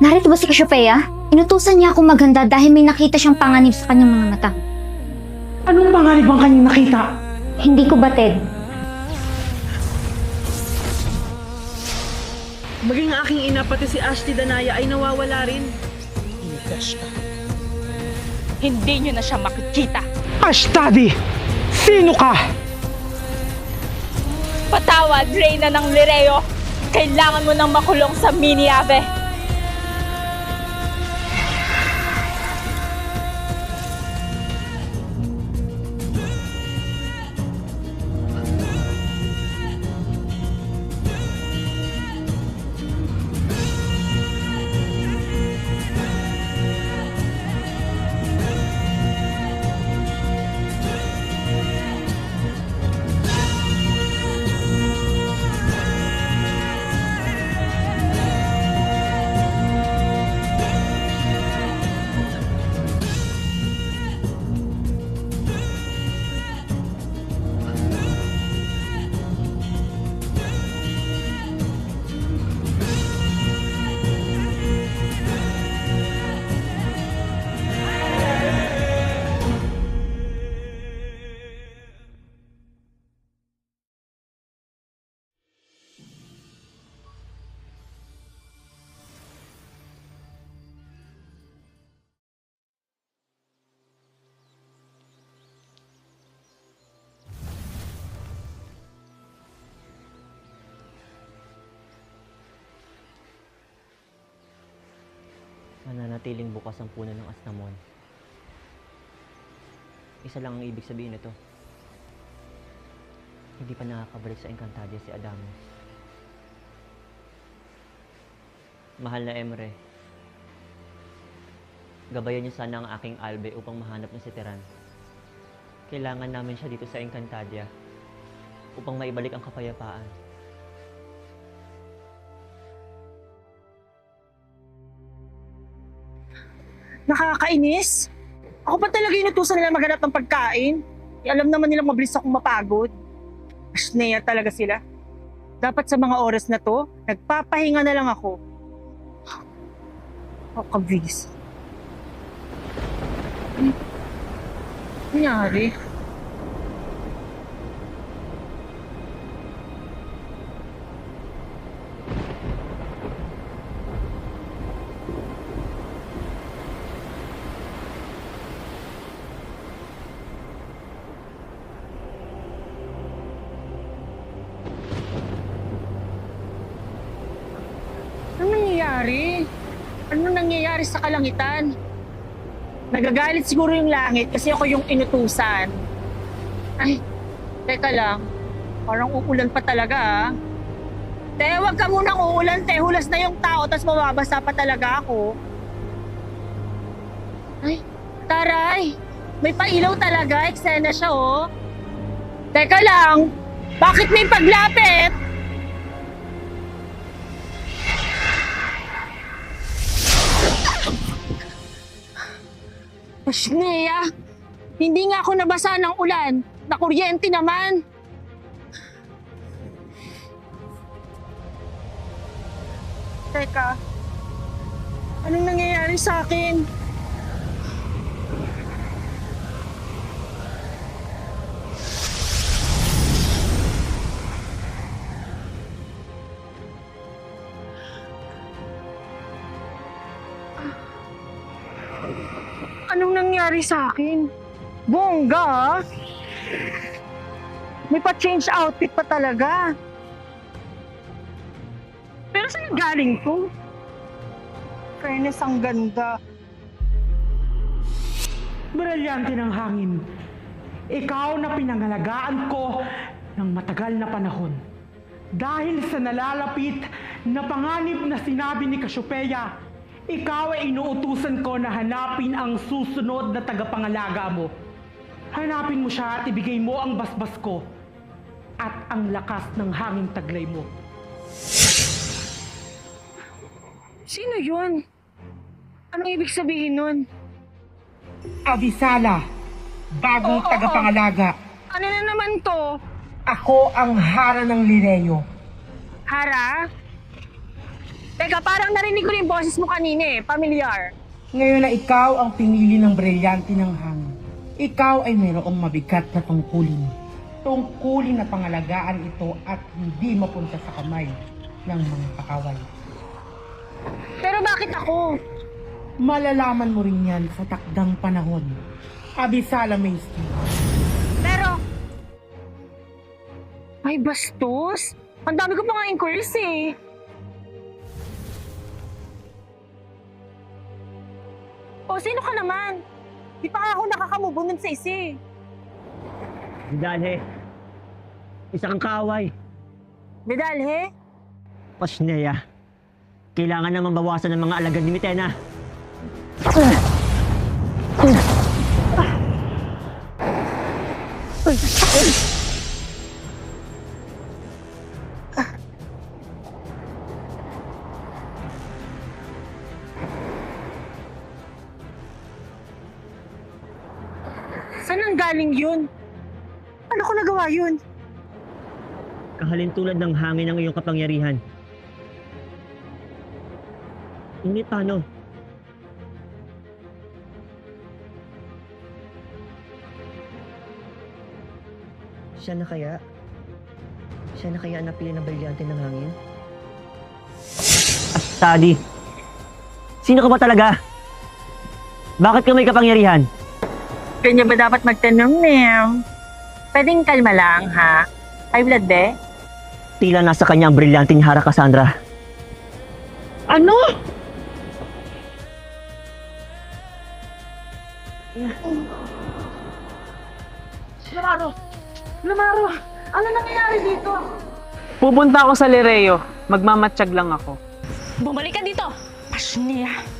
Narito ba si Cassiopeia? Inutusan niya akong maghanda dahil may nakita siyang panganib sa kanyang mga mata. Anong panganib ang kanyang nakita? Hindi ko batid. Maging aking ina pati si Ashley Danaya ay nawawala rin. Hindi nyo na siya makikita. Ashtadi! Sino ka? Patawad, Reyna ng Lireo. Kailangan mo nang makulong sa Miniave. Mananatiling bukas ang puno ng astamon. Isa lang ang ibig sabihin nito. Hindi pa nakakabalik sa Encantadia si Adamus. Mahal na Emre, gabayan niyo sana ang aking albe upang mahanap na si Tiran. Kailangan namin siya dito sa Encantadia upang maibalik ang kapayapaan. Nakakainis. Ako pa talaga inutusan nila maghanap ng pagkain. Alam naman nilang mabilis akong mapagod. Ashnea talaga sila. Dapat sa mga oras na to, nagpapahinga na lang ako. Ako kabis. Ano nangyari? Ano nangyayari sa kalangitan? Nagagalit siguro yung langit kasi ako yung inutusan. Ay, teka lang. Parang uulan pa talaga ah. Te, wag ka munang uulan, te. Hulas na yung tao, tas mababasa pa talaga ako. Ay, taray. May pailaw talaga. Eksena siya oh. Teka lang. Bakit may paglapit? Ashnea, hindi nga ako nabasa ng ulan. Nakuryente naman. Teka, anong nangyayari sa akin? Anong nangyari sa akin? Bongga, ah. May pa-change outfit pa talaga. Pero saan galing to? Fairness, ang ganda. Brilyante ng hangin. Ikaw na pinangalagaan ko ng matagal na panahon. Dahil sa nalalapit na panganib na sinabi ni Cassiopeia, ikaw ay inuutusan ko na hanapin ang susunod na tagapangalaga mo. Hanapin mo siya at ibigay mo ang basbas ko at ang lakas ng hangin taglay mo. Sino yun? Anong ibig sabihin nun? Avisala, bagong tagapangalaga. Ano na naman to? Ako ang Hara ng Lireo. Hara? Teka, parang narinig ko yung boses mo kanina eh. Pamilyar. Ngayon na ikaw ang pinili ng brilyante ng hangin, ikaw ay mayroong mabigat na tungkulin. Tungkulin na pangalagaan ito at hindi mapunta sa kamay ng mga kakaway. Pero bakit ako? Malalaman mo rin yan sa takdang panahon. Abisala Maesty. Pero... Ay, bastos. Ang dami ko pa nga inquiries eh. O, sino ka naman? Di pa nga ako nakakamubunod sa isa eh. Vidalhe, isa kang kaaway. Vidalhe? Pasneya, kailangan naman bawasan ng mga alagad ni Mitena. Saan ang galing yun? Ano ko nagawa yun? Kahalin tulad ng hangin ang iyong kapangyarihan. Ngunit paano? Siya na kaya? Siya na kaya ang napili ng brilyante ng hangin? Astadi! Sino ka ba talaga? Bakit ka may kapangyarihan? Kanya ba dapat magtanong, ma'am? Pwedeng kalma lang, ha? High blood, be? Tila nasa kanya ang brilyante ni Hara Cassandra. Ano? Lamaro! Lamaro! Ano nangyayari dito? Pupunta ako sa Lireo. Magmamatsyag lang ako. Bumalik ka dito! Pasniya!